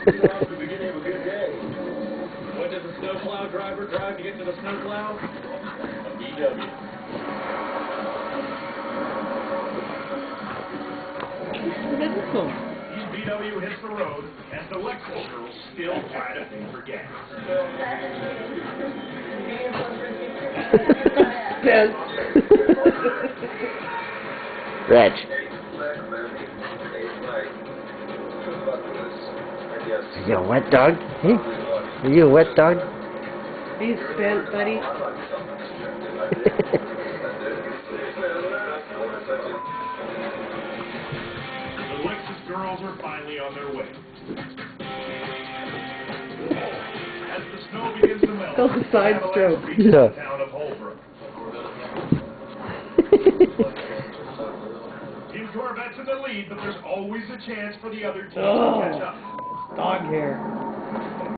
the beginning of a good day. What does a snowplow driver drive to get to the snowplow? A VW. VW hits the road, and the Lexus girls still try to pay for gas. Reg. Are you a wet dog? Hey? Are you a wet dog? He's spent, buddy. The Lexus girls are finally on their way. As the snow begins to melt, Oh, the side stroke. reaches the town of Holbrook. Team Corvette's in the lead, but there's always a chance for the other team to catch up. Dog hair.